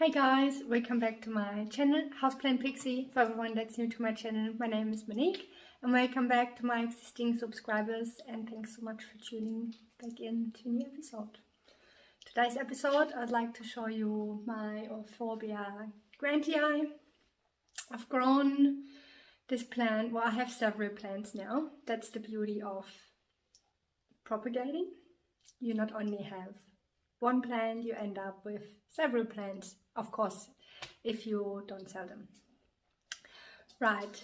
Hi guys, welcome back to my channel, Houseplantpixie. For everyone that's new to my channel, my name is Monique and welcome back to my existing subscribers, and thanks so much for tuning back in to a new episode. Today's episode I'd like to show you my Euphorbia grantii. I've grown this plant, well I have several plants now. That's the beauty of propagating. You not only have one plant, you end up with several plants, of course, if you don't sell them. Right,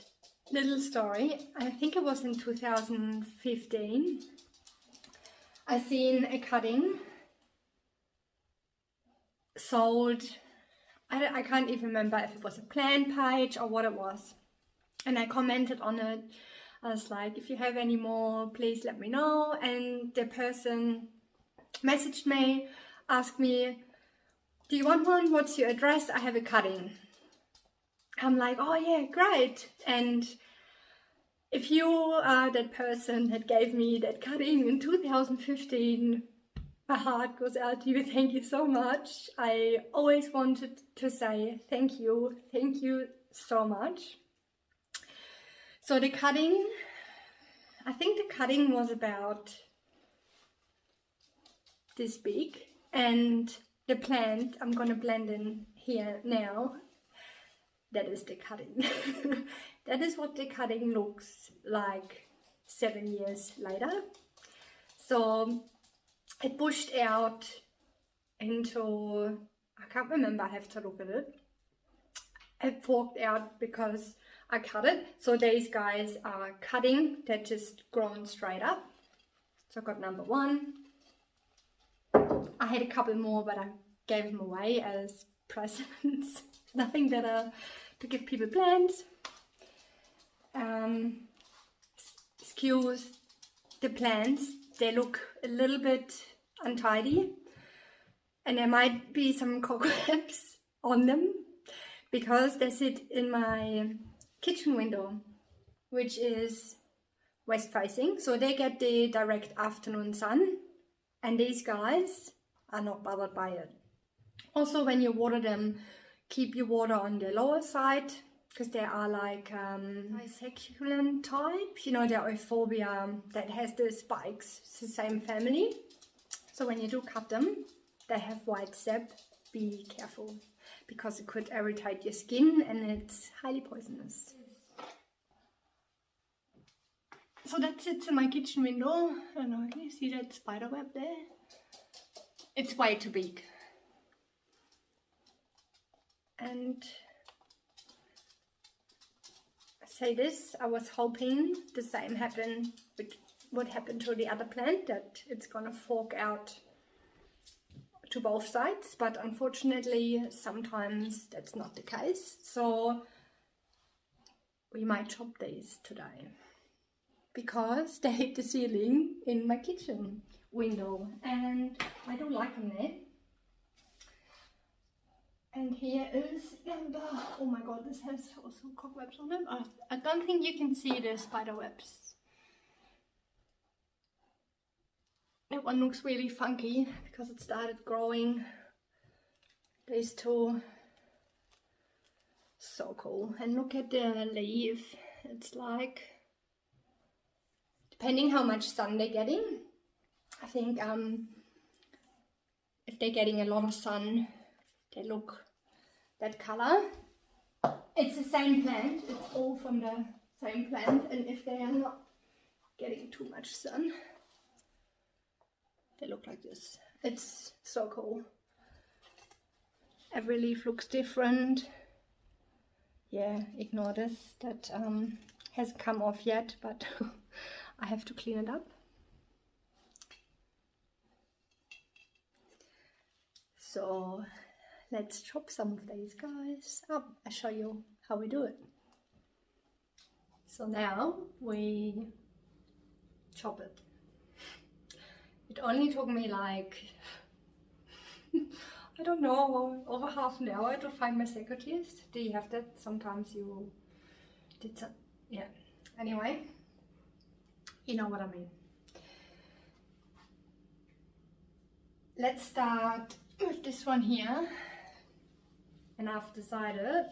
little story. I think it was in 2015. I seen a cutting sold. I can't even remember if it was a plant page or what it was. And I commented on it. I was like, if you have any more, please let me know. And the person messaged me, asked me, do you want one? What's your address? I have a cutting. I'm like, oh yeah, great. And if you are that person that gave me that cutting in 2015, my heart goes out to you. Thank you so much. I always wanted to say thank you so much. So the cutting, I think the cutting was about this big, and the plant I'm gonna blend in here now, that is the cutting. That is what the cutting looks like 7 years later. So it pushed out into, I can't remember, I have to look at it. It forked out because I cut it. So these guys are cutting, they're just grown straight up. So I got number one. I had a couple more, but I gave them away as presents. Nothing better to give people plants. Excuse the plants, they look a little bit untidy and there might be some cobwebs on them because they sit in my kitchen window, which is west facing, so they get the direct afternoon sun, and these guys are not bothered by it. Also, when you water them, keep your water on the lower side because they are like succulent type, you know, the Euphorbia that has the spikes. It's the same family. So when you do cut them, they have white sap. Be careful because it could irritate your skin and it's highly poisonous. So that sits in my kitchen window. I don't know, can you see that spider web there? It's way too big. And I say this, I was hoping the same happened with what happened to the other plant, that it's gonna fork out to both sides, but unfortunately sometimes that's not the case. So we might chop these today because they hit the ceiling in my kitchen window and I don't like them there. And here is number, oh my god, this has also cobwebs on them. I don't think you can see the spider webs. That one looks really funky because it started growing. These two, so cool. And look at the leaf, it's like, depending how much sun they're getting, I think if they're getting a lot of sun, they look that color. It's the same plant, it's all from the same plant, and if they are not getting too much sun, they look like this. It's so cool. Every leaf looks different. Yeah, ignore this, that hasn't come off yet, but I have to clean it up. So let's chop some of these guys up. I'll show you how we do it. So now we chop it. It only took me like, I don't know, over half an hour to find my secateurs. Do you have that? Sometimes you did some, yeah. Anyway, you know what I mean. Let's start with this one here. And I've decided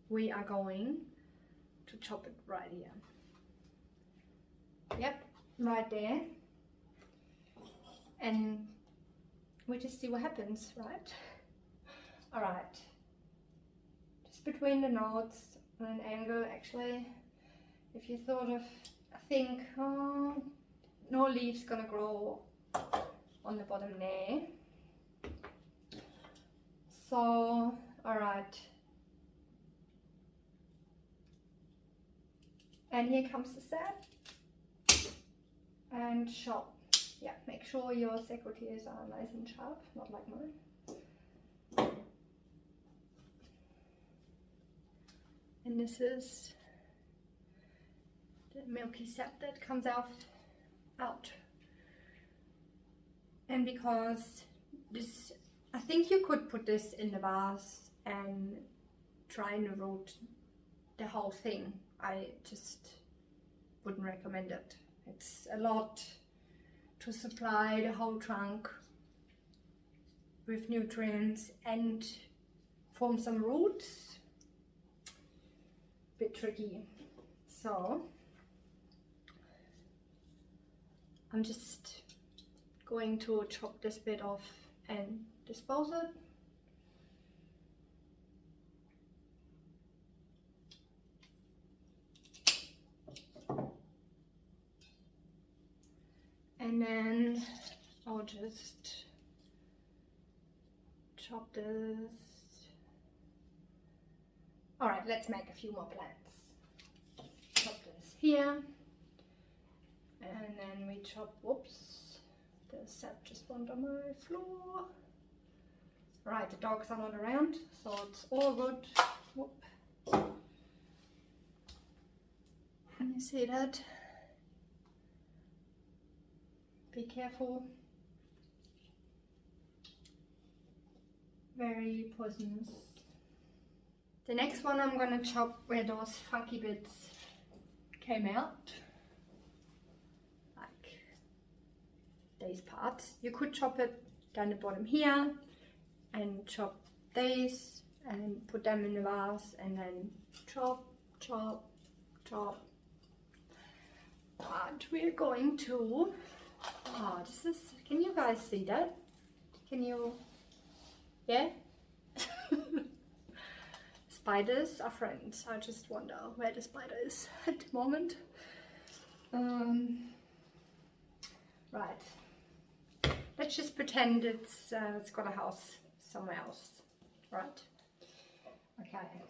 we are going to chop it right here. Yep, right there. And we just see what happens, right? Alright. Just between the nodes on an angle, actually. If you think, oh, no leaves gonna grow on the bottom there. So, alright. And here comes the set. And chop. Yeah, make sure your secateurs are nice and sharp, not like mine. And this is the milky sap that comes out. And because this, I think you could put this in the vase and try and root the whole thing. I just wouldn't recommend it. It's a lot to supply the whole trunk with nutrients and form some roots. Bit tricky. So I'm just going to chop this bit off and dispose it. And then I'll just chop this. Alright, let's make a few more plants. Chop this here. And then we chop, whoops, the sap just went on my floor. Right, the dogs are not around, so it's all good. Whoop. Can you see that? Be careful. Very poisonous. The next one I'm gonna chop where those funky bits came out. Like these parts. You could chop it down the bottom here and chop these and put them in the vase and then chop, chop, chop. But we're going to, oh, this is, can you guys see that? Can you, yeah? Spiders are friends. I just wonder where the spider is at the moment. Right. Let's just pretend it's got a house somewhere else. Right. Okay.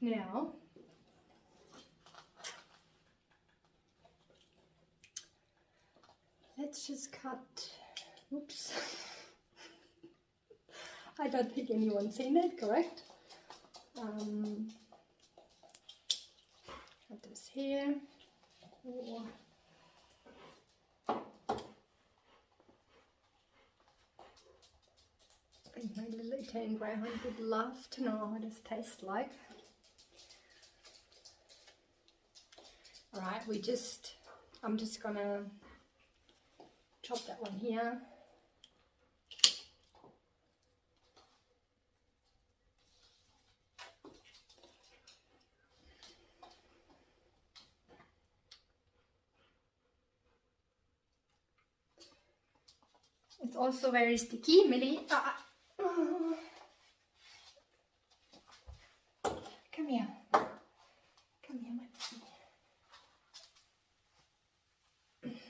Now, let's just cut. Oops. I don't think anyone's seen it, correct? Cut this here. Or I think my little Italian greyhound would love to know how this tastes like. Alright, I'm just gonna chop that one here. It's also very sticky, Millie. Come here. Come here, my baby.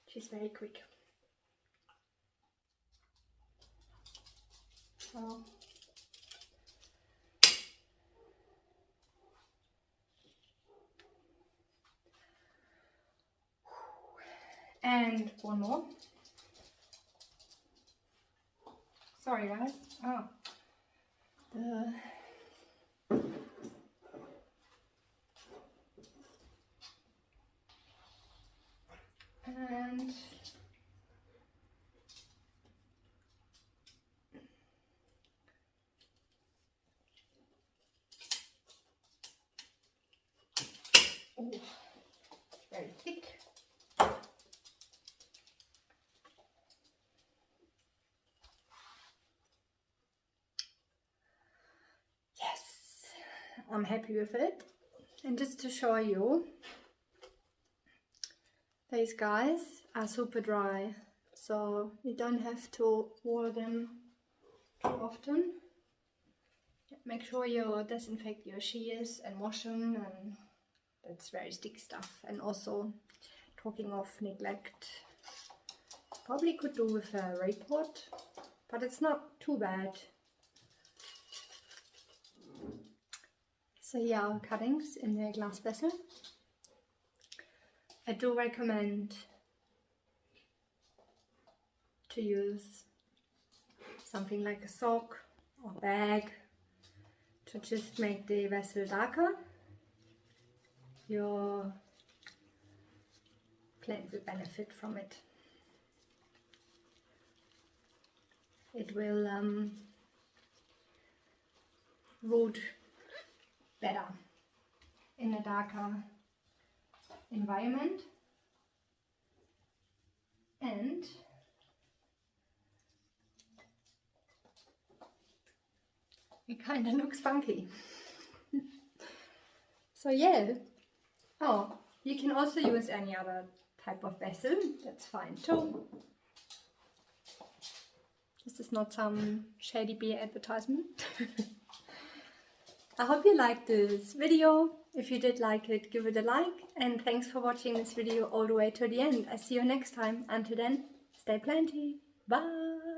She's very quick. So. And one more. Sorry guys. Oh. And oh, it's very thick. I'm happy with it. And just to show you, these guys are super dry, so you don't have to water them too often. Make sure you disinfect your shears and wash them, and that's very stick stuff. And also, talking of neglect, probably could do with a rape pot, but it's not too bad. So here are cuttings in the glass vessel. I do recommend to use something like a sock or bag to just make the vessel darker. Your plant will benefit from it. It will root better in a darker environment, and it kind of looks funky. So yeah. Oh, you can also use any other type of vessel, that's fine too. This is not some shady beer advertisement. I hope you liked this video. If you did like it, give it a like, and thanks for watching this video all the way to the end. I see you next time. Until then, stay planty. Bye!